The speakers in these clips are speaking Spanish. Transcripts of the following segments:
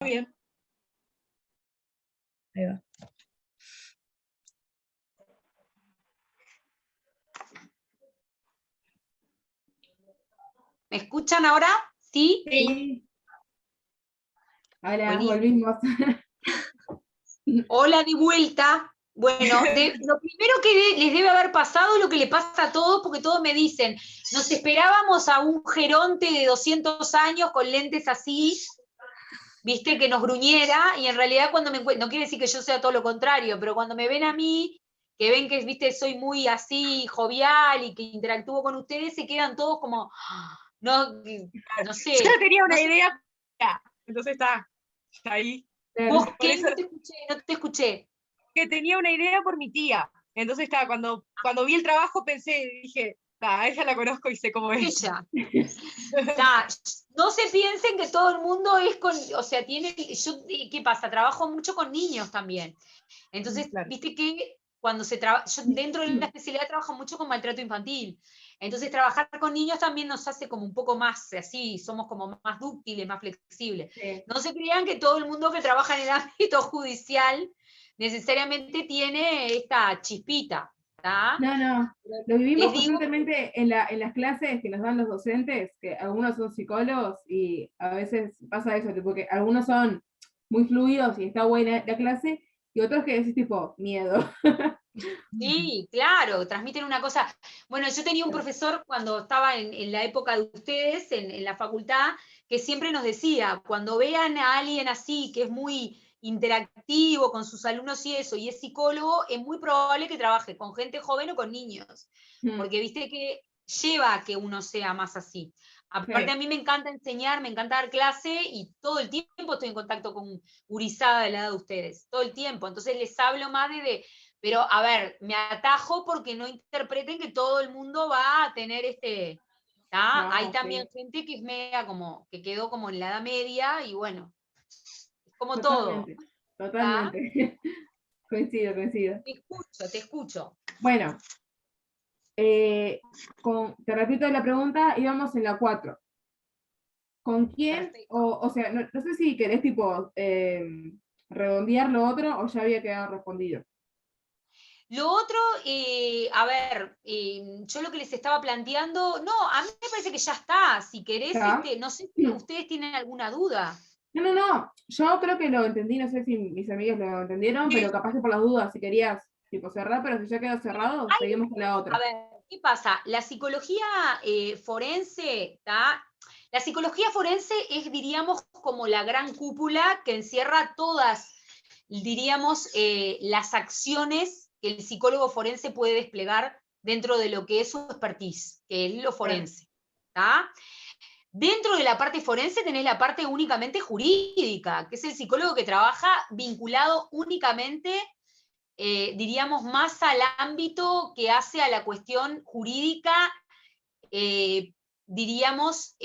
Muy bien. Ahí va. ¿Me escuchan ahora? ¿Sí? Sí. Ahora Buenísimo. volvimos. Hola, de vuelta. Bueno, lo primero que les debe haber pasado es lo que le pasa a todos, porque todos me dicen, nos esperábamos a un geronte de 200 años con lentes así, viste, que nos gruñera, y en realidad cuando me encuentro, no quiere decir que yo sea todo lo contrario, pero cuando me ven a mí, que ven que, viste, soy muy así, jovial, y que interactúo con ustedes, se quedan todos como, no sé. Yo ya tenía una no sé, idea, entonces está ahí. Claro. ¿Vos Por qué? eso No te escuché. que tenía una idea por mi tía. Entonces está, cuando vi el trabajo pensé, dije, a ella la conozco y sé cómo es. Ella. Nah, no se piensen que todo el mundo es con, o sea, ¿qué pasa? Trabajo mucho con niños también. Entonces, Claro. viste que cuando se trabaja, yo dentro de la especialidad trabajo mucho con maltrato infantil. Entonces, trabajar con niños también nos hace como un poco más así, somos como más dúctiles, más flexibles. Sí. No se crean que todo el mundo que trabaja en el ámbito judicial necesariamente tiene esta chispita, ¿tá? No. Lo vivimos Les digo, constantemente en las clases que nos dan los docentes, que algunos son psicólogos y a veces pasa eso, tipo que algunos son muy fluidos y está buena la clase, y otros que decís tipo, miedo. sí, claro, transmiten una cosa. Bueno, yo tenía un profesor cuando estaba en la época de ustedes, en la facultad, que siempre nos decía, cuando vean a alguien así, que es muy interactivo con sus alumnos y eso, y es psicólogo, es muy probable que trabaje con gente joven o con niños, porque viste que lleva a que uno sea más así. Aparte, Sí. a mí me encanta enseñar, me encanta dar clase, y todo el tiempo estoy en contacto con gurizada de la edad de ustedes, todo el tiempo. Entonces les hablo más pero, a ver, me atajo porque no interpreten que todo el mundo va a tener ¿tá? Hay No, también sí. gente que es media como, que quedó como en la Edad Media, y bueno, es como todo, Totalmente. ¿tá? Totalmente. Coincido. Te escucho. Bueno, te repito la pregunta, íbamos en la 4. ¿Con quién? Perfecto. O sea, no sé si querés tipo redondear lo otro o ya había quedado respondido. Lo otro, a ver, yo lo que les estaba planteando, no, a mí me parece que ya está. Si querés, ¿Ya? no sé si ustedes tienen alguna duda. No. Yo creo que lo entendí, no sé si mis amigas lo entendieron, pero capaz que por las dudas, si querías tipo cerrar, pero si ya quedó cerrado, seguimos con la A otra. ver, ¿qué pasa? La psicología forense, ¿tá? La psicología forense es, diríamos, como la gran cúpula que encierra todas, diríamos, las acciones que el psicólogo forense puede desplegar dentro de lo que es su expertise, que es lo Claro. forense, ¿tá? Dentro de la parte forense tenés la parte únicamente jurídica, que es el psicólogo que trabaja vinculado únicamente, diríamos, más al ámbito que hace a la cuestión jurídica, diríamos,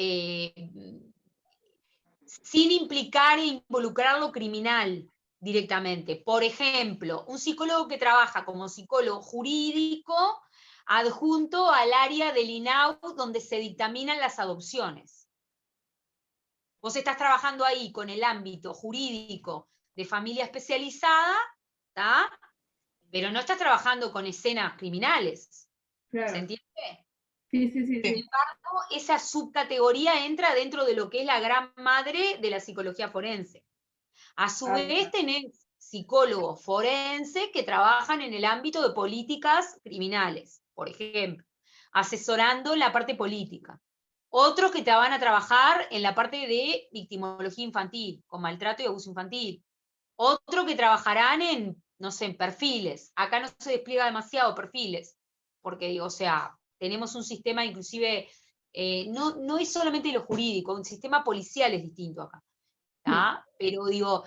sin implicar e involucrar lo criminal directamente. Por ejemplo, un psicólogo que trabaja como psicólogo jurídico adjunto al área del INAU donde se dictaminan las adopciones. Vos estás trabajando ahí con el ámbito jurídico de familia especializada, ¿tá? Pero no estás trabajando con escenas criminales. ¿Se Claro. entiende? Sin Sí. embargo, esa subcategoría entra dentro de lo que es la gran madre de la psicología forense. A su Ahí vez, está. tenés psicólogos forenses que trabajan en el ámbito de políticas criminales, por ejemplo, asesorando la parte política. Otros que te van a trabajar en la parte de victimología infantil, con maltrato y abuso infantil. Otros que trabajarán en, no sé, en perfiles. Acá no se despliega demasiado perfiles, porque digo, o sea, tenemos un sistema inclusive, no es solamente lo jurídico, un sistema policial es distinto acá. ¿Tá? Pero digo,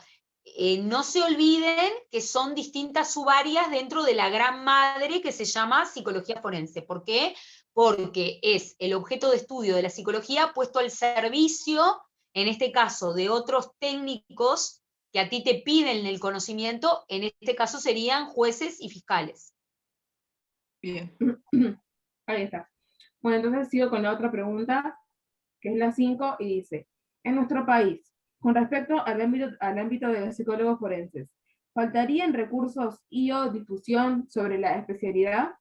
no se olviden que son distintas subáreas dentro de la gran madre que se llama psicología forense. ¿Por qué? Porque es el objeto de estudio de la psicología puesto al servicio, en este caso, de otros técnicos que a ti te piden el conocimiento, en este caso serían jueces y fiscales. Bien. Ahí está. Bueno, entonces sigo con la otra pregunta, que es la 5 y dice, en nuestro país, con respecto al ámbito de los psicólogos forenses, ¿faltarían recursos y o difusión sobre la especialidad?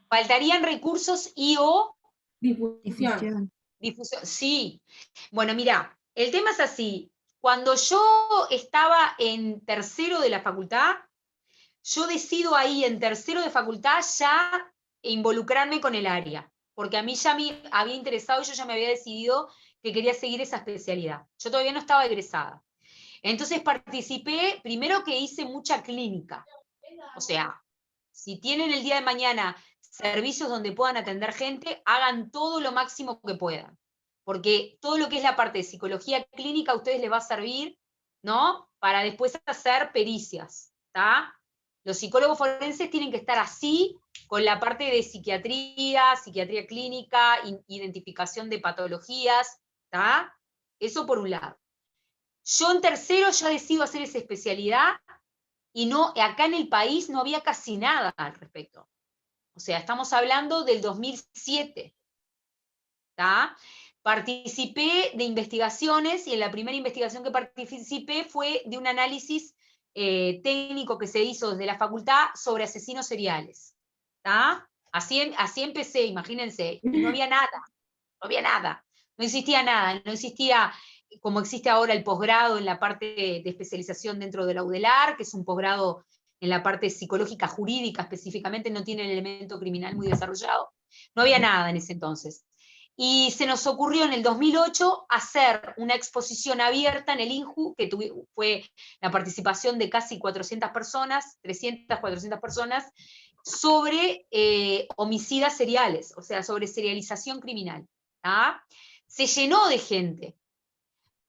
Faltarían recursos y o Difusión. difusión. Sí. Bueno, mira, el tema es así. Cuando yo estaba en tercero de la facultad, yo decido ahí en tercero de facultad ya involucrarme con el área, porque a mí ya me había interesado y yo ya me había decidido que quería seguir esa especialidad. Yo todavía no estaba egresada. Entonces participé, primero que hice mucha clínica. O sea, si tienen el día de mañana servicios donde puedan atender gente, hagan todo lo máximo que puedan. Porque todo lo que es la parte de psicología clínica a ustedes les va a servir, ¿no? Para después hacer pericias, ¿está? Los psicólogos forenses tienen que estar así con la parte de psiquiatría, psiquiatría clínica, identificación de patologías, ¿está? Eso por un lado. Yo en tercero ya decido hacer esa especialidad y no, acá en el país no había casi nada al respecto. O sea, estamos hablando del 2007. ¿Tá? Participé de investigaciones y en la primera investigación que participé fue de un análisis técnico que se hizo desde la facultad sobre asesinos seriales. ¿Tá? Así empecé, imagínense, y no había nada, no había nada, no existía nada, no existía como existe ahora el posgrado en la parte de especialización dentro de la UDELAR, que es un posgrado en la parte psicológica jurídica específicamente, no tiene el elemento criminal muy desarrollado. No había nada en ese entonces. Y se nos ocurrió en el 2008 hacer una exposición abierta en el INJU, que fue la participación de casi 400 personas, 300, 400 personas, sobre homicidas seriales, o sea, sobre serialización criminal. ¿Tá? Se llenó de gente,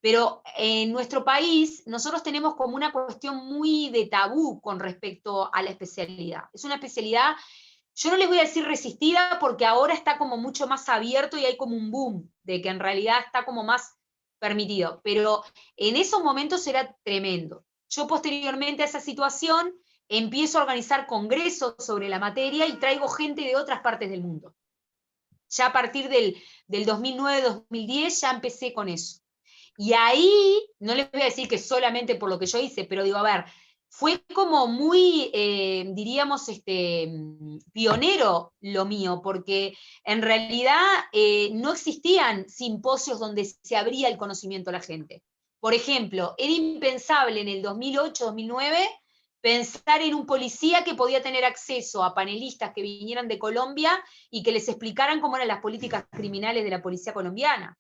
pero en nuestro país nosotros tenemos como una cuestión muy de tabú con respecto a la especialidad. Es una especialidad, yo no les voy a decir resistida, porque ahora está como mucho más abierto y hay como un boom de que en realidad está como más permitido, pero en esos momentos era tremendo. Yo posteriormente a esa situación empiezo a organizar congresos sobre la materia y traigo gente de otras partes del mundo. Ya a partir del 2009-2010 ya empecé con eso. Y ahí, no les voy a decir que solamente por lo que yo hice, pero digo, a ver, fue como muy, diríamos, pionero lo mío, porque en realidad no existían simposios donde se abría el conocimiento a la gente. Por ejemplo, era impensable en el 2008-2009 pensar en un policía que podía tener acceso a panelistas que vinieran de Colombia y que les explicaran cómo eran las políticas criminales de la policía colombiana.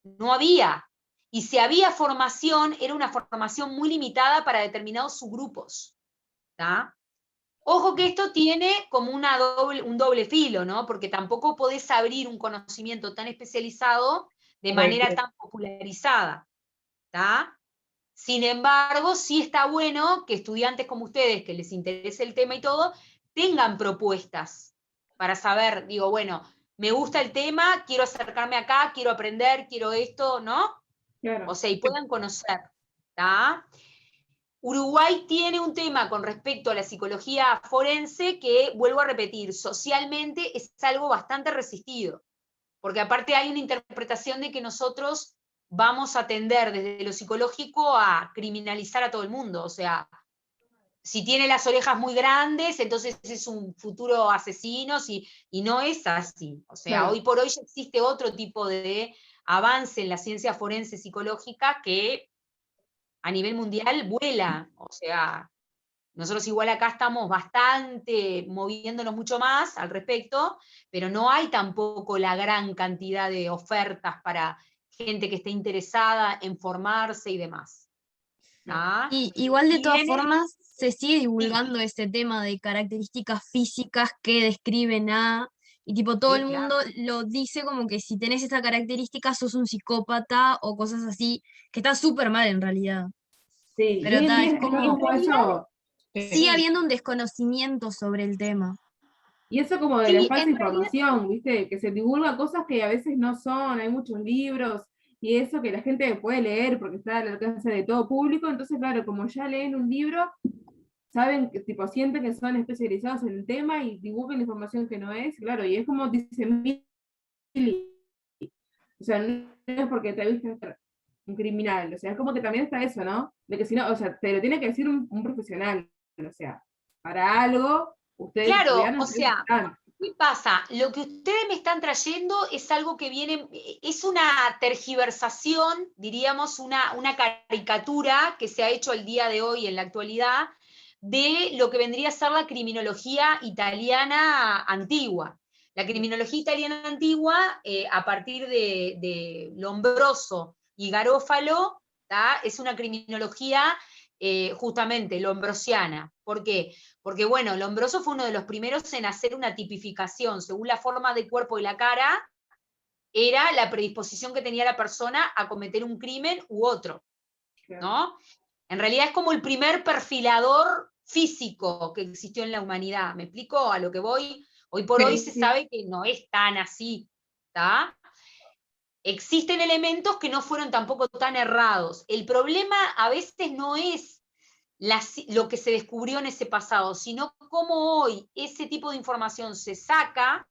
No había. Y si había formación, era una formación muy limitada para determinados subgrupos. ¿Tá? Ojo que esto tiene como un doble filo, ¿no? Porque tampoco podés abrir un conocimiento tan especializado de manera tan popularizada. ¿Tá? Sin embargo, sí está bueno que estudiantes como ustedes, que les interese el tema y todo, tengan propuestas para saber, digo, bueno, me gusta el tema, quiero acercarme acá, quiero aprender, quiero esto, ¿no? Claro. O sea, y puedan conocer. ¿Tá? Uruguay tiene un tema con respecto a la psicología forense que, vuelvo a repetir, socialmente es algo bastante resistido, porque aparte hay una interpretación de que nosotros vamos a tender desde lo psicológico a criminalizar a todo el mundo, o sea, si tiene las orejas muy grandes, entonces es un futuro asesino, y no es así. O sea, Claro. hoy por hoy ya existe otro tipo de avance en la ciencia forense psicológica que a nivel mundial vuela. O sea, nosotros igual acá estamos bastante moviéndonos mucho más al respecto, pero no hay tampoco la gran cantidad de ofertas para gente que esté interesada en formarse y demás. ¿Tá? Y igual de Y todas en el, formas se sigue sí, divulgando este tema de características físicas que describen y tipo todo sí, el mundo claro. lo dice como que si tenés esta característica sos un psicópata o cosas así, que está súper mal en realidad. Sí, y Pero hoy en está, día es está como, como eso, sigue Sí, habiendo un desconocimiento sobre el tema. y eso como de la sí, falsa en realidad, información, ¿viste? Que se divulgan cosas que a veces no son, hay muchos libros, y eso que la gente puede leer porque está al alcance de todo público, entonces claro, como ya leen un libro, saben, que, tipo, sienten que son especializados en el tema y divulgan la información que no es, claro, y es como dice Mili, o sea, no es porque te viste un criminal. O sea, es como que también está eso, ¿no? De que si no, o sea, te lo tiene que decir un profesional. O sea, para algo, ustedes Claro, estudiaron, o ustedes sea, están. ¿qué pasa? Lo que ustedes me están trayendo es algo que viene, es una tergiversación, diríamos, una caricatura que se ha hecho el día de hoy en la actualidad de lo que vendría a ser la criminología italiana antigua. La criminología italiana antigua, a partir de Lombroso y Garófalo, ¿tá? Es una criminología justamente lombrosiana. ¿Por qué? Porque, bueno, Lombroso fue uno de los primeros en hacer una tipificación según la forma de cuerpo y la cara, era la predisposición que tenía la persona a cometer un crimen u otro, ¿no? En realidad es como el primer perfilador físico que existió en la humanidad. ¿Me explico a lo que voy? Hoy por hoy se Sí. sabe que no es tan así, ¿está? Existen elementos que no fueron tampoco tan errados. El problema a veces no es lo que se descubrió en ese pasado, sino cómo hoy ese tipo de información se saca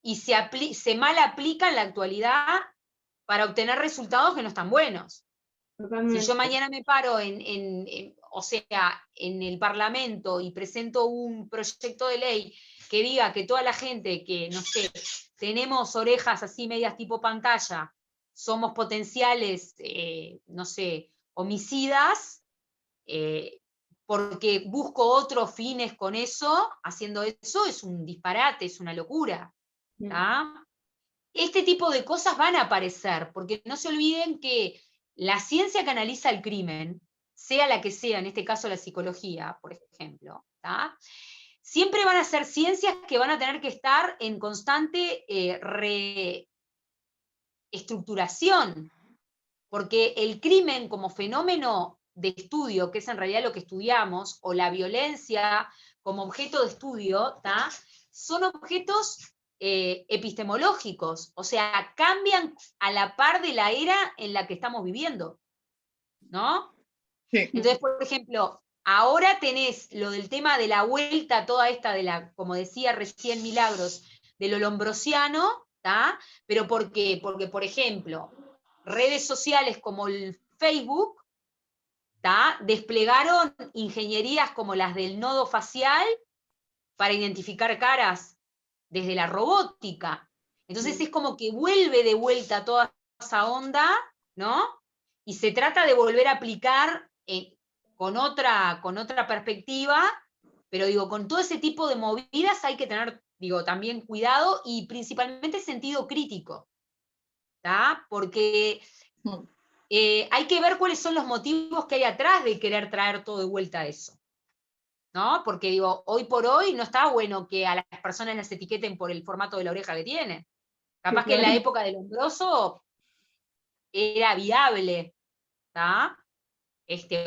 y se mal aplica en la actualidad para obtener resultados que no están buenos. Si yo Totalmente. mañana me paro o sea, en el Parlamento y presento un proyecto de ley que diga que toda la gente que, no sé, tenemos orejas así medias tipo pantalla, somos potenciales, no sé, homicidas, porque busco otros fines con eso, haciendo eso, es un disparate, es una locura. ¿Tá? Este tipo de cosas van a aparecer, porque no se olviden que la ciencia que analiza el crimen, sea la que sea, en este caso la psicología, por ejemplo, ¿tá? Siempre van a ser ciencias que van a tener que estar en constante reestructuración, porque el crimen como fenómeno de estudio, que es en realidad lo que estudiamos, o la violencia como objeto de estudio, ¿tá? Son objetos epistemológicos, o sea, cambian a la par de la era en la que estamos viviendo, ¿no? Sí. Entonces, por ejemplo, ahora tenés lo del tema de la vuelta, toda esta de la, como decía recién Milagros, de lo lombrosiano, ¿tá? Pero ¿por qué? Porque, por ejemplo, redes sociales como el Facebook, ¿tá? Desplegaron ingenierías como las del nodo facial para identificar caras desde la robótica. Entonces es como que vuelve de vuelta toda esa onda, ¿no? Y se trata de volver a aplicar con otra perspectiva, pero digo, con todo ese tipo de movidas hay que tener, digo, también cuidado y principalmente sentido crítico, ¿tá? Porque hay que ver cuáles son los motivos que hay atrás de querer traer todo de vuelta a eso, ¿no? Porque digo, hoy por hoy no está bueno que a las personas las etiqueten por el formato de la oreja que tienen. Capaz Sí, que en la claro. época del Lombroso era viable, ¿tá?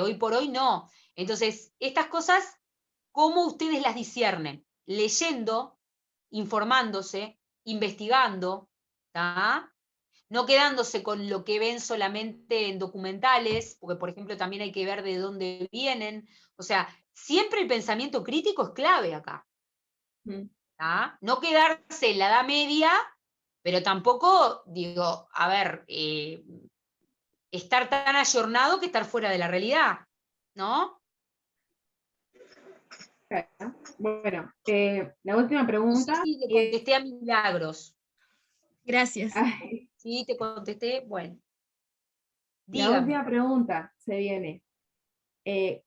Hoy por hoy no. Entonces, estas cosas, ¿cómo ustedes las disciernen? Leyendo, informándose, investigando, ¿tá? No quedándose con lo que ven solamente en documentales, porque por ejemplo también hay que ver de dónde vienen. O sea, siempre el pensamiento crítico es clave acá. ¿Tá? No quedarse en la Edad Media, pero tampoco, digo, a ver, estar tan ayornado que estar fuera de la realidad, ¿no? Claro. Bueno, la última No sé pregunta, si le y es, contesté a Milagros. Gracias. ay, Sí, te contesté, bueno, la dígame. última pregunta se viene.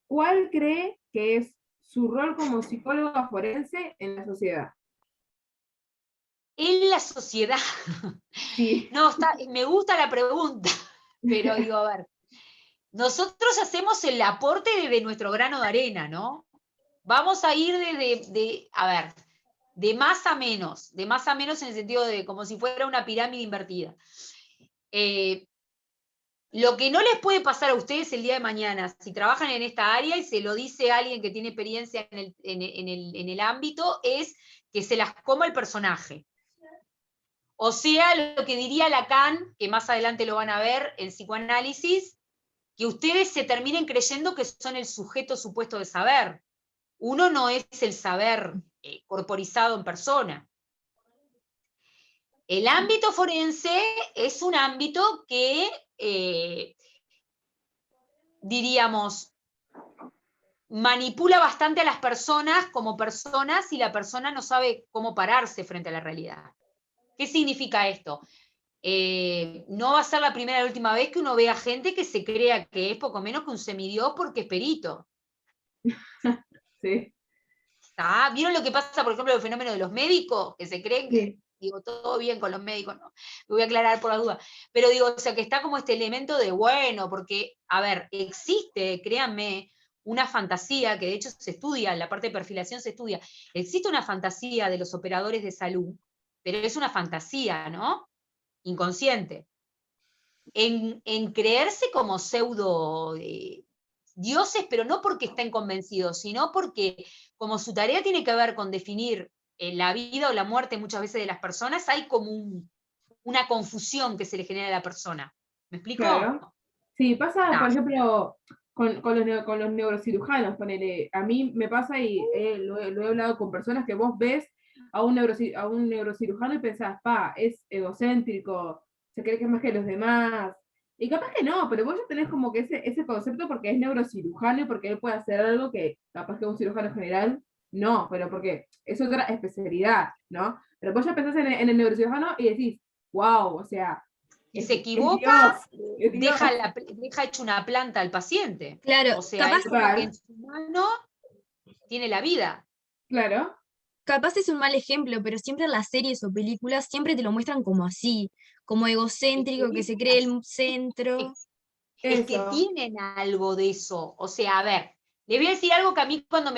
¿Cuál cree que es su rol como psicóloga forense en la sociedad? En la sociedad, Sí. no, me gusta la pregunta, pero digo, a ver, nosotros hacemos el aporte desde nuestro grano de arena, ¿no? Vamos a ir a ver, de más a menos en el sentido de como si fuera una pirámide invertida. Lo que no les puede pasar a ustedes el día de mañana, si trabajan en esta área y se lo dice alguien que tiene experiencia en el ámbito, es que se las coma el personaje. O sea, lo que diría Lacan, que más adelante lo van a ver en psicoanálisis, que ustedes se terminen creyendo que son el sujeto supuesto de saber. Uno no es el saber corporizado en persona. El ámbito forense es un ámbito que diríamos, manipula bastante a las personas como personas y la persona no sabe cómo pararse frente a la realidad. ¿Qué significa esto? No va a ser la primera y la última vez que uno vea gente que se crea que es poco menos que un semidios porque es perito. Sí, ¿Vieron lo que pasa, por ejemplo, el fenómeno de los médicos? Que se creen que, sí, digo, todo bien con los médicos, no, lo voy a aclarar por la duda. Pero digo, o sea, que está como este elemento de, bueno, porque, a ver, existe, créanme, una fantasía, que de hecho se estudia, en la parte de perfilación se estudia, existe una fantasía de los operadores de salud, pero es una fantasía, ¿no? Inconsciente. En creerse como pseudo dioses, pero no porque estén convencidos, sino porque como su tarea tiene que ver con definir la vida o la muerte muchas veces de las personas, hay como una confusión que se le genera a la persona. ¿Me explico? claro. Sí, pasa, Ta. por ejemplo, con los neurocirujanos, ponele. A mí me pasa y lo he hablado con personas que vos ves a un neurocirujano y pensás, pa, es egocéntrico, se cree que es más que los demás. Y capaz que no, pero vos ya tenés como que ese concepto porque es neurocirujano y porque él puede hacer algo que capaz que un cirujano general no, pero porque es otra especialidad, ¿no? Pero vos ya pensás en el neurocirujano y decís, wow, o sea, Y se es equivoca, Dios, es Dios. deja hecho una planta al paciente. Claro, O sea, capaz, es como que Total, en su mano tiene la vida. claro. capaz es un mal ejemplo, pero siempre en las series o películas siempre te lo muestran como así, como Es que egocéntrico, que se es cree el así. centro. Es que Eso. tienen algo de eso. O sea, a ver, le voy a decir algo que a mí cuando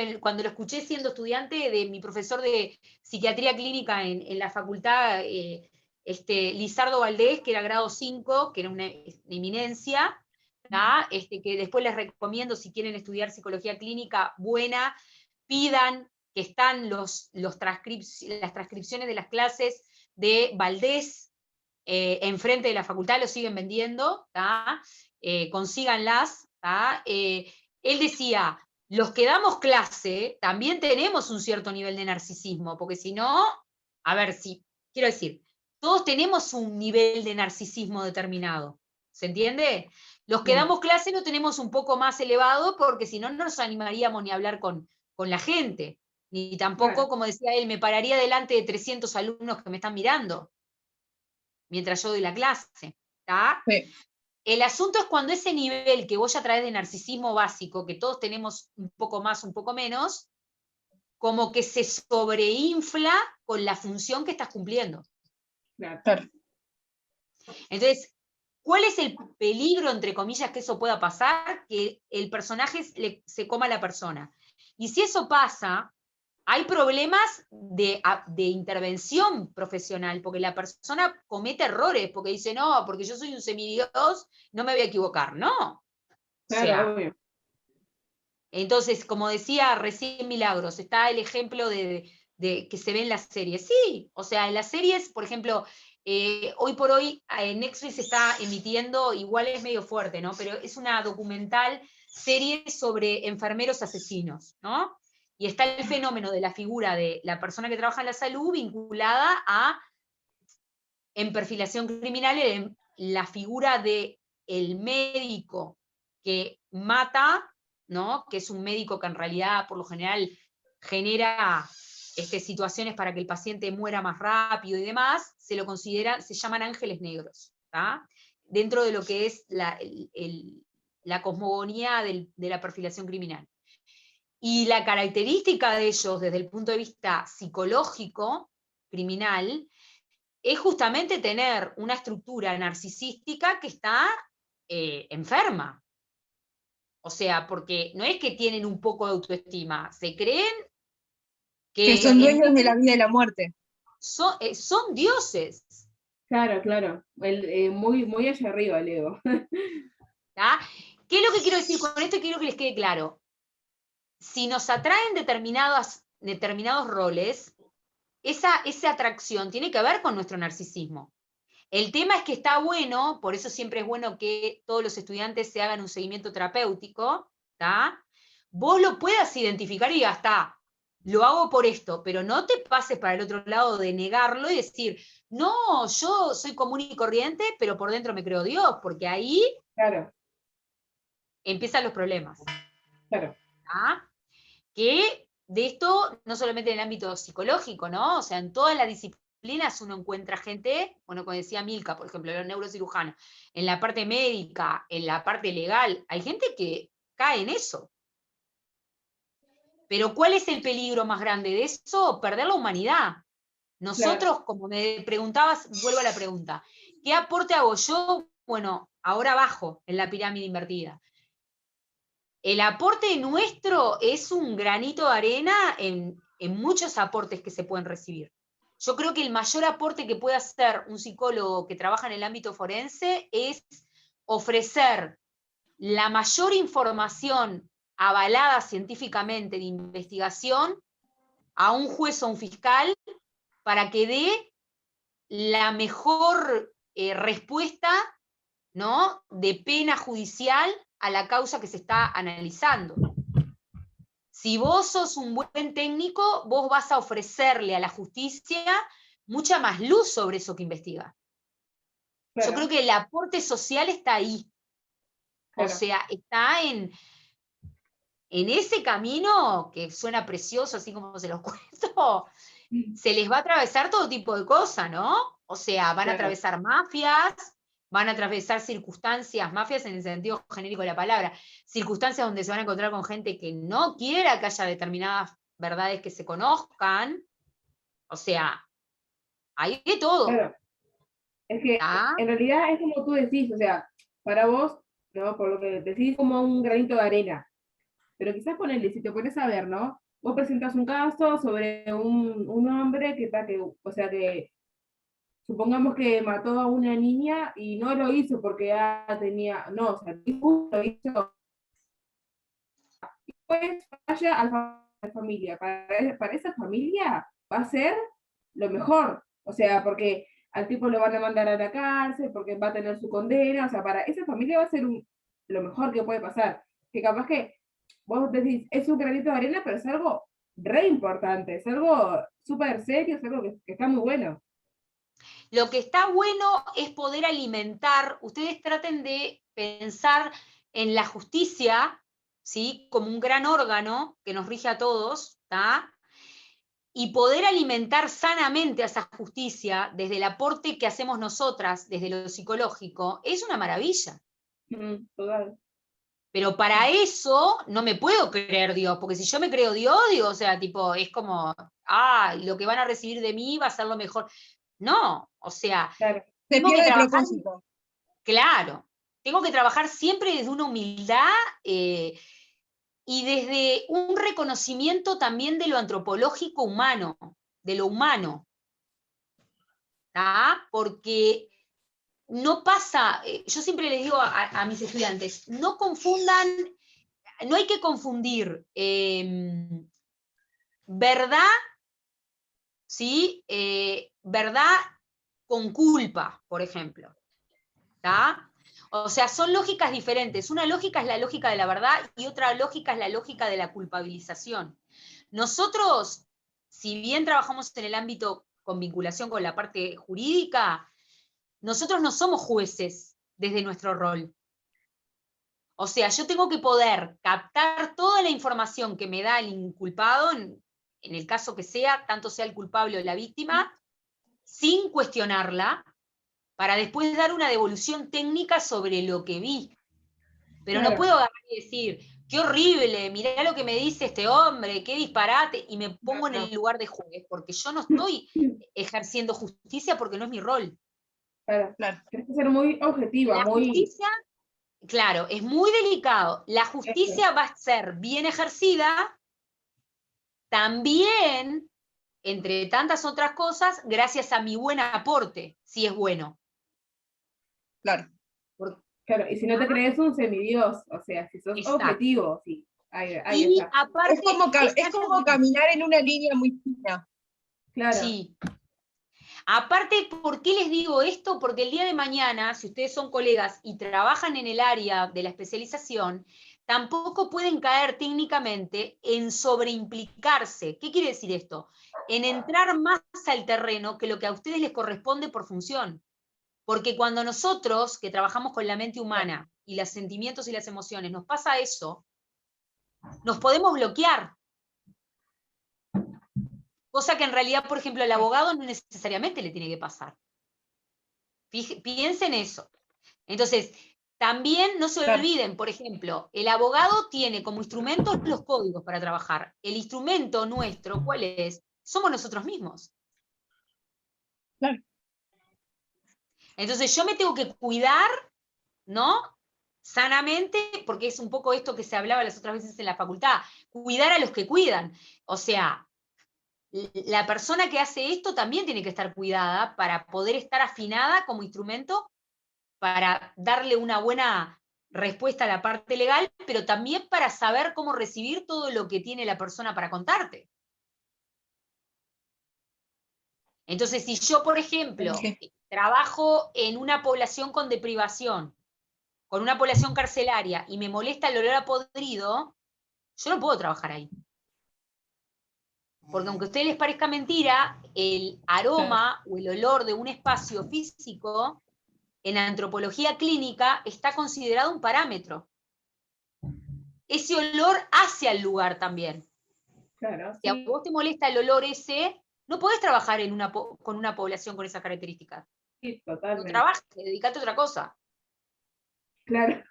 lo escuché siendo estudiante de mi profesor de psiquiatría clínica en la facultad, Lizardo Valdés, que era grado 5, que era una eminencia, que después les recomiendo si quieren estudiar psicología clínica buena, pidan que están las transcripciones de las clases de Valdés, enfrente de la facultad, lo siguen vendiendo, consíganlas. Él decía, los que damos clase también tenemos un cierto nivel de narcisismo, porque si no, a ver, si, quiero decir, todos tenemos un nivel de narcisismo determinado, ¿se entiende? Los que damos clase lo tenemos un poco más elevado, porque si no, no nos animaríamos ni a hablar con la gente, ni tampoco, Claro. como decía él, me pararía delante de 300 alumnos que me están mirando mientras yo doy la clase. Sí. El asunto es cuando ese nivel que vos ya traes de narcisismo básico, que todos tenemos un poco más, un poco menos, como que se sobreinfla con la función que estás cumpliendo. Claro. Entonces, ¿cuál es el peligro, entre comillas, que eso pueda pasar? Que el personaje se coma a la persona. Y si eso pasa, hay problemas de intervención profesional, porque la persona comete errores, porque dice, no, porque yo soy un semidios, no me voy a equivocar. No. O Claro, sea, obvio. entonces, como decía recién Milagros, está el ejemplo de que se ve en las series. Sí, o sea, en las series, por ejemplo, hoy por hoy Netflix está emitiendo, igual es medio fuerte, ¿no? Pero es una documental serie sobre enfermeros asesinos, ¿no? Y está el fenómeno de la figura de la persona que trabaja en la salud vinculada en perfilación criminal, la figura de el médico que mata, ¿no? Que es un médico que en realidad, por lo general, genera situaciones para que el paciente muera más rápido y demás, se lo consideran, se llaman ángeles negros, ¿tá? Dentro de lo que es la cosmogonía de la perfilación criminal. Y la característica de ellos, desde el punto de vista psicológico, criminal, es justamente tener una estructura narcisística que está enferma. O sea, porque no es que tienen un poco de autoestima, se creen Que que son dueños de la vida y la muerte. son dioses. Claro, claro. Muy, muy allá arriba el ego. ¿Tá? ¿Qué es lo que quiero decir con esto? Quiero que les quede claro. Si nos atraen determinados roles, esa atracción tiene que ver con nuestro narcisismo. El tema es que está bueno, por eso siempre es bueno que todos los estudiantes se hagan un seguimiento terapéutico, ¿tá? Vos lo puedas identificar y digas, está, lo hago por esto, pero no te pases para el otro lado de negarlo y decir, no, yo soy común y corriente, pero por dentro me creo Dios, porque ahí Claro. empiezan los problemas. Claro. ¿Ah? Que de esto, no solamente en el ámbito psicológico, ¿no? O sea, en todas las disciplinas uno encuentra gente, bueno, como decía Milka, por ejemplo, los neurocirujanos, en la parte médica, en la parte legal, hay gente que cae en eso. Pero ¿cuál es el peligro más grande de eso? Perder la humanidad. Nosotros, como me preguntabas, vuelvo a la pregunta, ¿qué aporte hago yo? Bueno, ahora abajo, en la pirámide invertida. El aporte nuestro es un granito de arena en muchos aportes que se pueden recibir. Yo creo que el mayor aporte que puede hacer un psicólogo que trabaja en el ámbito forense es ofrecer la mayor información avalada científicamente de investigación a un juez o un fiscal para que dé la mejor respuesta, ¿no?, de pena judicial a la causa que se está analizando. Si vos sos un buen técnico, vos vas a ofrecerle a la justicia mucha más luz sobre eso que investiga. Claro. Yo creo que el aporte social está ahí. Claro. O sea, está en ese camino que suena precioso, así como se los cuento, se les va a atravesar todo tipo de cosas, ¿no? O sea, van a atravesar mafias, van a atravesar circunstancias, mafias en el sentido genérico de la palabra, circunstancias donde se van a encontrar con gente que no quiera que haya determinadas verdades que se conozcan. O sea, hay de todo. Claro. Es que ¿Ah? en realidad es como tú decís, o sea, para vos, ¿no? Por lo que decís, como un granito de arena. Pero quizás ponerle, si te pones a ver, ¿no? Vos presentas un caso sobre un hombre o sea, que supongamos que mató a una niña y no lo hizo porque ya tenía, no, o sea, lo hizo. Pues vaya a la familia. Para esa familia va a ser lo mejor. O sea, porque al tipo lo van a mandar a la cárcel, porque va a tener su condena. O sea, para esa familia va a ser lo mejor que puede pasar. Que capaz que vos decís, es un granito de arena, pero es algo re importante, es algo súper serio, es algo que está muy bueno. Lo que está bueno es poder alimentar, ustedes traten de pensar en la justicia, ¿sí?, como un gran órgano que nos rige a todos, ¿tá?, y poder alimentar sanamente a esa justicia desde el aporte que hacemos nosotras, desde lo psicológico, es una maravilla. Total. Pero para eso no me puedo creer Dios, porque si yo me creo Dios, digo, o sea, tipo, es como, lo que van a recibir de mí va a ser lo mejor. No, o sea, Claro. Se tengo que pierde el trabajar, propósito. claro, tengo que trabajar siempre desde una humildad y desde un reconocimiento también de lo antropológico humano, de lo humano, ¿tá? Porque no pasa, yo siempre les digo a mis estudiantes, no confundan, no hay que confundir verdad, ¿sí? Verdad con culpa, por ejemplo, ¿tá? O sea, son lógicas diferentes. Una lógica es la lógica de la verdad y otra lógica es la lógica de la culpabilización. Nosotros, si bien trabajamos en el ámbito con vinculación con la parte jurídica, nosotros no somos jueces desde nuestro rol. O sea, yo tengo que poder captar toda la información que me da el inculpado, en el caso que sea, tanto sea el culpable o la víctima, sin cuestionarla, para después dar una devolución técnica sobre lo que vi. Pero Claro. no puedo agarrar y decir, qué horrible, mirá lo que me dice este hombre, qué disparate, y me pongo en el lugar de juez, porque yo no estoy ejerciendo justicia porque no es mi rol. Claro. Claro. Tienes que ser muy objetiva, La muy... justicia, claro, es muy delicado. La justicia va a ser bien ejercida también, entre tantas otras cosas, gracias a mi buen aporte, si es bueno. Claro. Claro, y si no te crees un semidios, o sea, si sos Exacto. objetivo, sí. Ahí Y está. aparte, Es como caminar en una línea muy fina. Claro. Sí. Aparte, ¿por qué les digo esto? Porque el día de mañana, si ustedes son colegas y trabajan en el área de la especialización, tampoco pueden caer técnicamente en sobreimplicarse. ¿Qué quiere decir esto? En entrar más al terreno que lo que a ustedes les corresponde por función. Porque cuando nosotros, que trabajamos con la mente humana, y los sentimientos y las emociones nos pasa eso, nos podemos bloquear. Cosa que en realidad, por ejemplo, al abogado no necesariamente le tiene que pasar. Piensen eso. Entonces, también no se olviden, por ejemplo, el abogado tiene como instrumentos los códigos para trabajar. El instrumento nuestro, ¿cuál es? Somos nosotros mismos. Claro. Entonces yo me tengo que cuidar, ¿no? Sanamente, porque es un poco esto que se hablaba las otras veces en la facultad, cuidar a los que cuidan. O sea, la persona que hace esto también tiene que estar cuidada para poder estar afinada como instrumento para darle una buena respuesta a la parte legal, pero también para saber cómo recibir todo lo que tiene la persona para contarte. Entonces, si yo, por ejemplo, trabajo en una población con deprivación, con una población carcelaria, y me molesta el olor a podrido, yo no puedo trabajar ahí. Porque aunque a ustedes les parezca mentira, el aroma o el olor de un espacio físico, en antropología clínica, está considerado un parámetro. Ese olor hacia el lugar también. Claro, Si a vos te molesta el olor ese, no podés trabajar con una población con esas características. sí, No totalmente. trabajes, dedicate a otra cosa. Claro.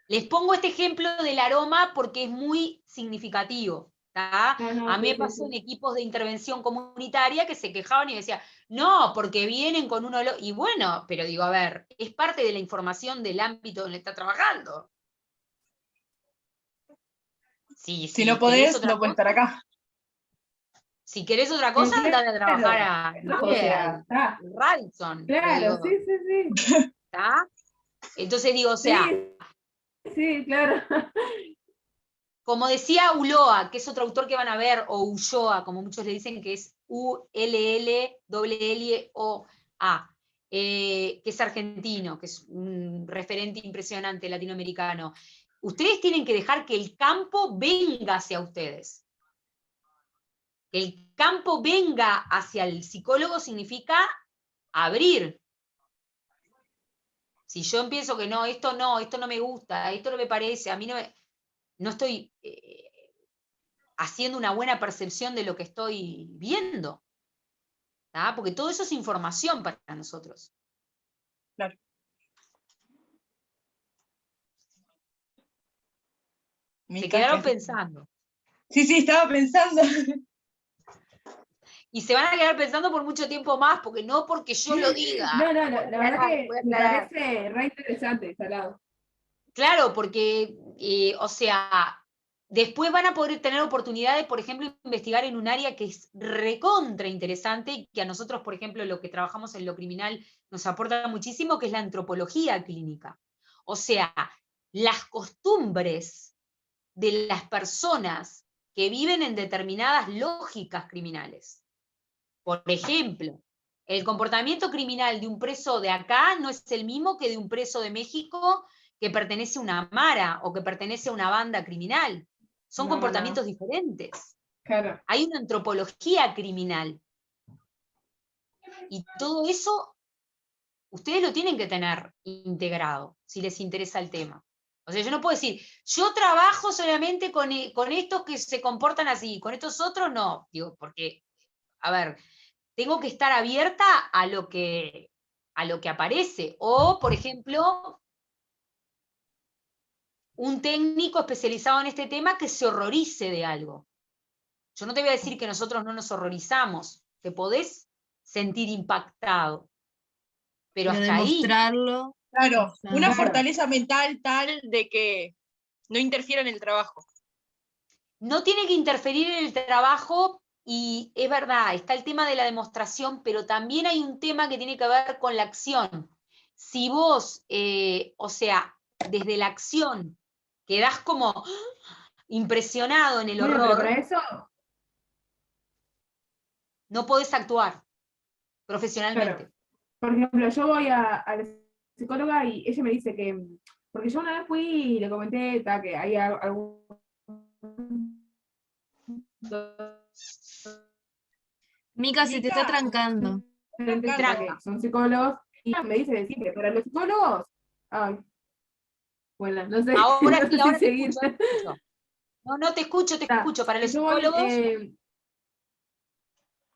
Les pongo este ejemplo del aroma porque es muy significativo. A mí me pasó en equipos de intervención comunitaria que se quejaban y decían, no, porque vienen con un olor. Y bueno, pero digo, a ver, es parte de la información del ámbito donde está trabajando. Si no podés, no puedes estar acá. Si querés otra cosa, andate a trabajar a Radisson. Claro, digo, sí. ¿está? Entonces digo, o sea, sí, claro. como decía Ulloa, que es otro autor que van a ver, o Ulloa, como muchos le dicen, que es Ullloa, que es argentino, que es un referente impresionante latinoamericano. Ustedes tienen que dejar que el campo venga hacia ustedes. Que el campo venga hacia el psicólogo significa abrir. Si yo empiezo que no, esto no me gusta, esto no me parece, a mí no estoy haciendo una buena percepción de lo que estoy viendo. ¿Tá? Porque todo eso es información para nosotros. Claro. Se quedaron pensando. Sí, estaba pensando. Y se van a quedar pensando por mucho tiempo más, porque no porque yo lo diga. No, la verdad que me parece re interesante, Salado. Claro, porque, o sea, después van a poder tener oportunidades, por ejemplo, investigar en un área que es recontra interesante y que a nosotros, por ejemplo, lo que trabajamos en lo criminal nos aporta muchísimo, que es la antropología clínica. O sea, las costumbres de las personas que viven en determinadas lógicas criminales. Por ejemplo, el comportamiento criminal de un preso de acá no es el mismo que de un preso de México que pertenece a una mara o que pertenece a una banda criminal. Son comportamientos diferentes. Claro. Hay una antropología criminal. Y todo eso, ustedes lo tienen que tener integrado, si les interesa el tema. O sea, yo no puedo decir, yo trabajo solamente con estos que se comportan así, con estos otros no. Digo, porque, a ver, tengo que estar abierta a lo que aparece. O, por ejemplo, un técnico especializado en este tema que se horrorice de algo. Yo no te voy a decir que nosotros no nos horrorizamos, te podés sentir impactado, pero hasta demostrarlo. Ahí. Claro, una Claro. fortaleza mental tal de que no interfiera en el trabajo. No tiene que interferir en el trabajo, y es verdad, está el tema de la demostración, pero también hay un tema que tiene que ver con la acción. Si vos, o sea, desde la acción quedás como impresionado en el Bueno, pero horror, para eso, no podés actuar profesionalmente. claro. Por ejemplo, yo voy a la psicóloga y ella me dice que, porque yo una vez fui y le comenté que hay algún Mica, se te está trancando. que son psicólogos y me dice siempre, para los psicólogos Ay, bueno, no sé, Ahora no sí, sé si ahora te seguir. escucho, te escucho. No, no, te escucho, te Está, escucho. Para los yo voy, psicólogos,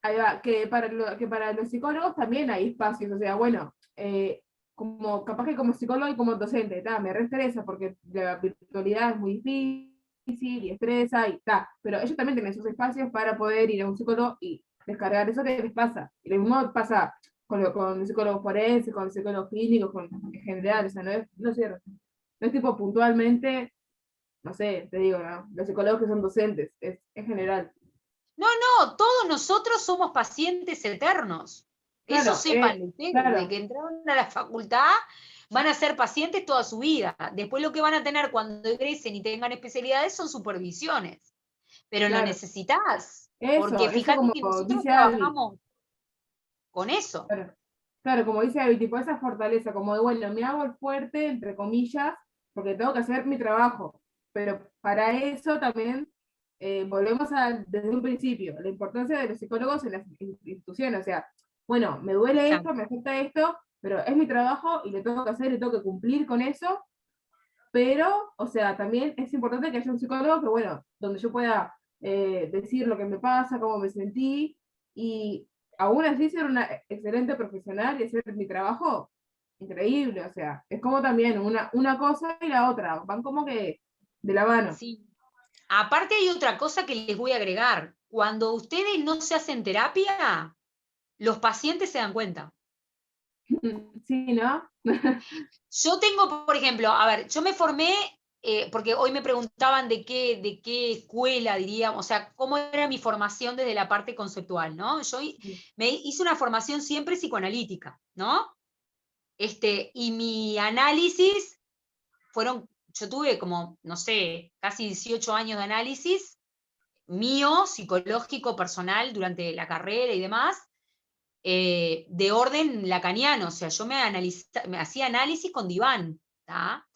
ahí va, que para los psicólogos también hay espacios, o sea, bueno, como capaz que como psicólogo y como docente, me reestresa porque la virtualidad es muy difícil y estresa y pero ellos también tienen sus espacios para poder ir a un psicólogo y descargar eso que les pasa. Y lo mismo pasa con psicólogos forenses, con psicólogos clínicos, en general, o sea, no es tipo puntualmente, no sé, te digo, ¿no? Los psicólogos que son docentes, es en general. no, todos nosotros somos pacientes eternos. Eso Claro, sépanlo ustedes, de claro, que entraron a la facultad van a ser pacientes toda su vida. Después lo que van a tener cuando egresen y tengan especialidades son supervisiones. Pero lo claro. necesitas, porque Eso fíjate como que nosotros dice Abby, trabajamos con eso. claro, claro, como dice Abby, tipo esa fortaleza, como de, bueno, me hago el fuerte, entre comillas, porque tengo que hacer mi trabajo, pero para eso también volvemos desde un principio, la importancia de los psicólogos en las instituciones, o sea, bueno, me duele esto, Exacto. me afecta esto, pero es mi trabajo y lo tengo que hacer y tengo que cumplir con eso, pero, o sea, también es importante que haya un psicólogo que, bueno, donde yo pueda decir lo que me pasa, cómo me sentí, y aún así ser una excelente profesional y hacer mi trabajo increíble, o sea, es como también una cosa y la otra, van como que de la mano. Sí. Aparte hay otra cosa que les voy a agregar. Cuando ustedes no se hacen terapia, los pacientes se dan cuenta. Sí, ¿no? Yo tengo, por ejemplo, a ver, yo me formé, porque hoy me preguntaban de qué escuela, diríamos, o sea, cómo era mi formación desde la parte conceptual, ¿no? Me hice una formación siempre psicoanalítica, ¿no? Y mi análisis yo tuve como, no sé, casi 18 años de análisis mío, psicológico, personal, durante la carrera y demás, de orden lacaniano, o sea, yo me hacía análisis con diván, ¿tá?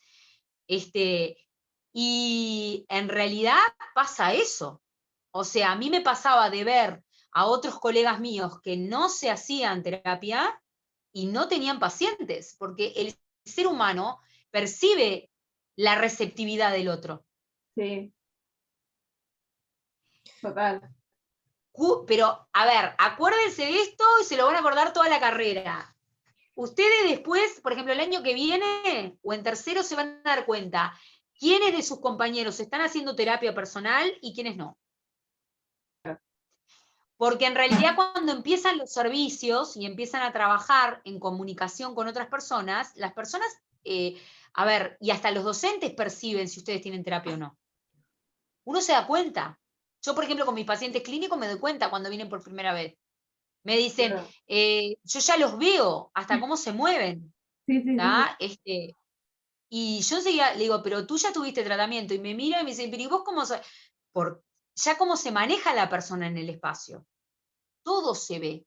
Y en realidad pasa eso. O sea, a mí me pasaba de ver a otros colegas míos que no se hacían terapia y no tenían pacientes, porque el ser humano percibe la receptividad del otro. Sí, total. Pero, a ver, acuérdense de esto y se lo van a acordar toda la carrera. Ustedes después, por ejemplo, el año que viene o en tercero se van a dar cuenta quiénes de sus compañeros están haciendo terapia personal y quiénes no. Porque en realidad cuando empiezan los servicios y empiezan a trabajar en comunicación con otras personas, las personas, a ver, y hasta los docentes perciben si ustedes tienen terapia o no. Uno se da cuenta. Yo, por ejemplo, con mis pacientes clínicos me doy cuenta cuando vienen por primera vez. Me dicen, Claro. yo ya los veo, hasta cómo se mueven. Sí, sí, sí, ¿Tá? Y yo enseguida le digo, pero tú ya tuviste tratamiento. Y me mira y me dice, pero ¿y vos cómo ya cómo se maneja la persona en el espacio? Todo se ve.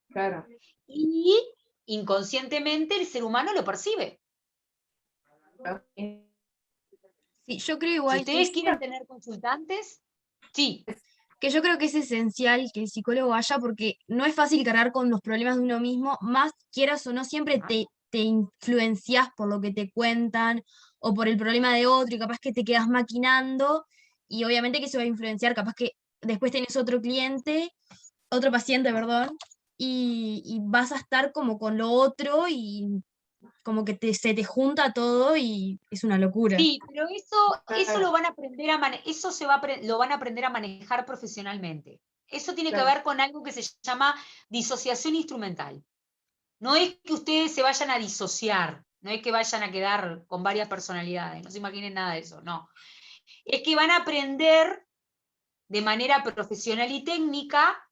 claro. Y inconscientemente el ser humano lo percibe. Sí, yo creo Si igual ustedes quieren tener consultantes, sí, que yo creo que es esencial que el psicólogo vaya porque no es fácil cargar con los problemas de uno mismo, más quieras o no, siempre te influencias por lo que te cuentan o por el problema de otro y capaz que te quedas maquinando y obviamente que se va a influenciar, capaz que después tenés otro cliente, otro paciente, perdón, y vas a estar como con lo otro y como que se te junta todo y es una locura. sí, pero eso lo Claro, van a aprender eso lo van a aprender a manejar profesionalmente. Eso tiene que claro, ver con algo que se llama disociación instrumental. No es que ustedes se vayan a disociar, no es que vayan a quedar con varias personalidades, no se imaginen nada de eso, no. Es que van a aprender de manera profesional y técnica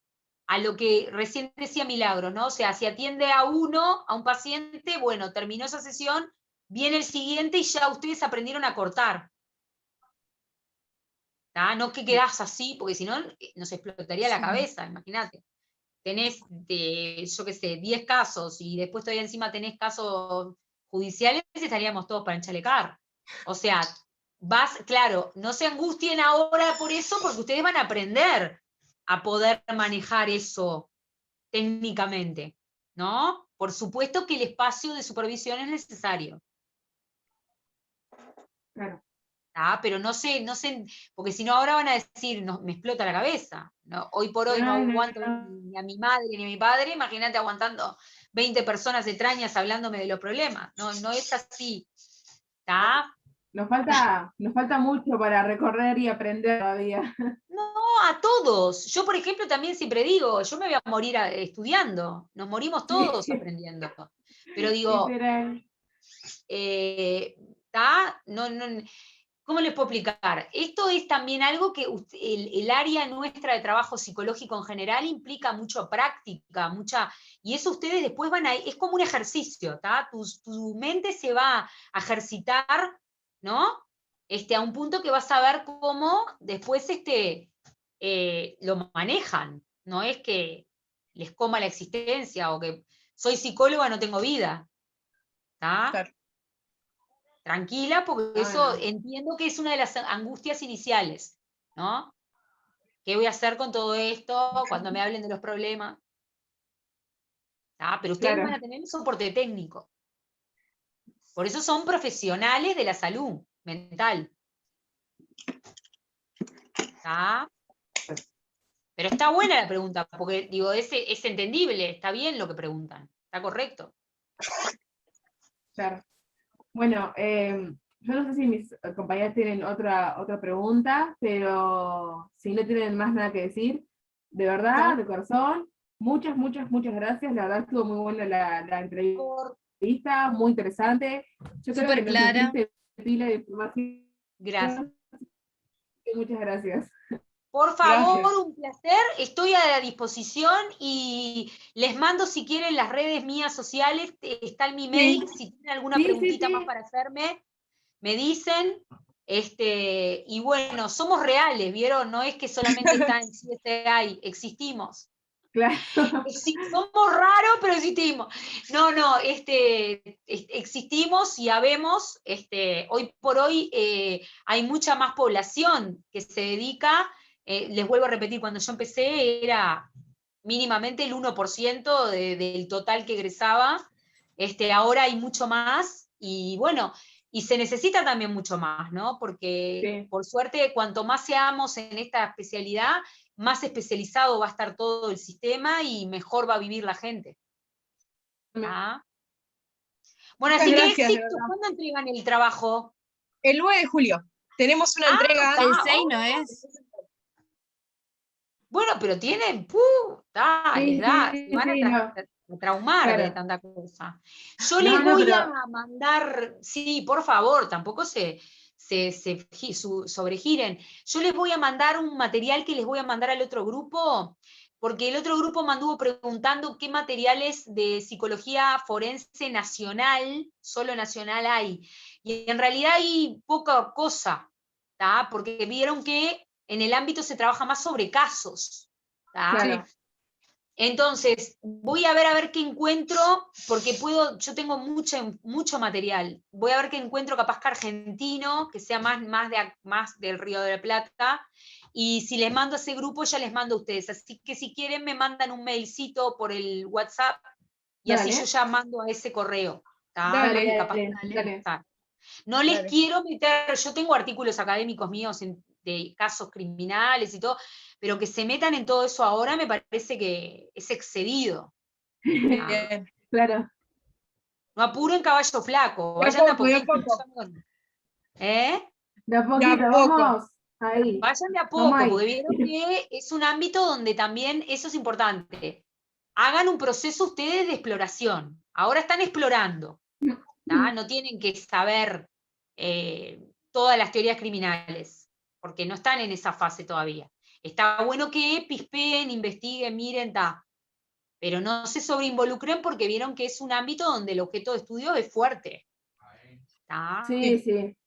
a lo que recién decía Milagros, ¿no? O sea, si atiende a un paciente, bueno, terminó esa sesión, viene el siguiente y ya ustedes aprendieron a cortar. ¿Tá? No que quedás así, porque si no, nos explotaría la Sí. cabeza, imagínate. Tenés, yo qué sé, 10 casos y después todavía encima tenés casos judiciales, estaríamos todos para enchalecar. O sea, claro, no se angustien ahora por eso, porque ustedes van a aprender a poder manejar eso técnicamente, ¿no? Por supuesto que el espacio de supervisión es necesario. Claro. Pero no sé, porque si no ahora van a decir, no, me explota la cabeza. ¿No? Hoy por hoy no No, no, aguanto no. ni a mi madre ni a mi padre, imagínate aguantando 20 personas extrañas hablándome de los problemas. No, no es así. ¿Está? Nos falta mucho para recorrer y aprender todavía. No, a todos. Yo, por ejemplo, también siempre digo, yo me voy a morir estudiando. Nos morimos todos Sí, aprendiendo. Pero digo, literal. ¿está? ¿Cómo les puedo explicar? Esto es también algo que el área nuestra de trabajo psicológico en general implica mucha práctica, y eso ustedes después van a, es como un ejercicio, ¿tá? Tu mente se va a ejercitar, ¿no? A un punto que vas a ver cómo después lo manejan, no es que les coma la existencia o que soy psicóloga, no tengo vida, ¿tá? Claro. Tranquila, porque Ah, eso no. entiendo que es una de las angustias iniciales, ¿no? ¿Qué voy a hacer con todo esto cuando me hablen de los problemas? Pero ustedes van Claro. a tener un soporte técnico. Por eso son profesionales de la salud mental. ¿Está? Pero está buena la pregunta, porque digo, es entendible, está bien lo que preguntan, está correcto. Claro. Bueno, yo no sé si mis compañeras tienen otra pregunta, pero si no tienen más nada que decir, de verdad, No. de corazón, muchas gracias. La verdad estuvo muy buena la entrevista, muy interesante. Yo creo que Súper nos clara. diste pila de información. Gracias. Muchas gracias. Por favor, Gracias. un placer, estoy a la disposición y les mando si quieren las redes mías sociales, está en mi mail, si tienen alguna Sí, preguntita más para hacerme, me dicen, y bueno, somos reales, ¿vieron? No es que solamente está en CSI, existimos. claro. Somos raros, pero existimos. No, existimos y habemos, hoy por hoy hay mucha más población que se dedica, les vuelvo a repetir, cuando yo empecé era mínimamente el 1% del total que egresaba, ahora hay mucho más, y bueno, y se necesita también mucho más, ¿no? Porque Sí. por suerte, cuanto más seamos en esta especialidad, más especializado va a estar todo el sistema y mejor va a vivir la gente. ¿Ah? Bueno, Muchas así que gracias, de éxito. verdad. ¿Cuándo entregan el trabajo? El 9 de julio tenemos una entrega. El Ah, 6 no es. bueno, pero tienen, les Sí, da, se van sí, no. a traumar de Claro. tanta cosa. Yo No, les no, voy pero a mandar, sí, por favor, tampoco se sobregiren. Yo les voy a mandar un material que les voy a mandar al otro grupo, porque el otro grupo me anduvo preguntando qué materiales de psicología forense nacional, solo nacional hay. Y en realidad hay poca cosa, ¿tá? Porque vieron que en el ámbito se trabaja más sobre casos, ¿tá? claro. Entonces, voy a ver qué encuentro, porque yo tengo mucho material. Voy a ver qué encuentro, capaz que argentino, que sea más del Río de la Plata, y si les mando a ese grupo, ya les mando a ustedes. Así que si quieren, me mandan un mailcito por el WhatsApp, y así yo Dale, ya mando a ese correo. ¿Tá? Dale, Y capaz dale. no les Dale. quiero meter, yo tengo artículos académicos míos de casos criminales y todo, pero que se metan en todo eso ahora me parece que es excedido. Bien. Claro. No apuren caballo flaco, De a vayan de a poco, de a poquito. poco. ¿Eh? De a De a poquito, poco. vamos ahí. Vayan de a Vamos poco, ahí. porque vieron que es un ámbito donde también, eso es importante, hagan un proceso ustedes de exploración. Ahora están explorando, ¿tá? No tienen que saber todas las teorías criminales, porque no están en esa fase todavía. Está bueno que pispeen, investiguen, miren, pero no se sobreinvolucren porque vieron que es un ámbito donde el objeto de estudio es fuerte. ¿Tá? Sí, sí.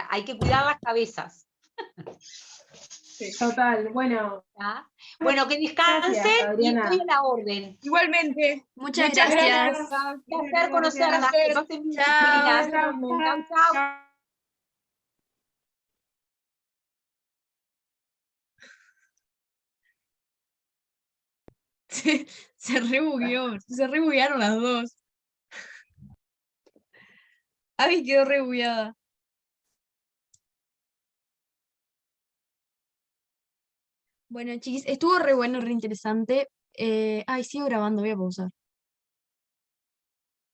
Hay que cuidar las cabezas. Total. Bueno, ¿Tá? Bueno, que gracias, descansen y estoy Adriana. a la orden. Igualmente. Muchas Muchas gracias. gracias. Un placer Gracias. conocerlas. Que Placer. pasen bien, Chao. chiquilinas. Chau, chau. Se rebugueó, se rebuguearon las dos. Abby quedó re bugueada. Bueno, chiquis, estuvo re bueno, re interesante. Ay, sigo grabando, voy a pausar.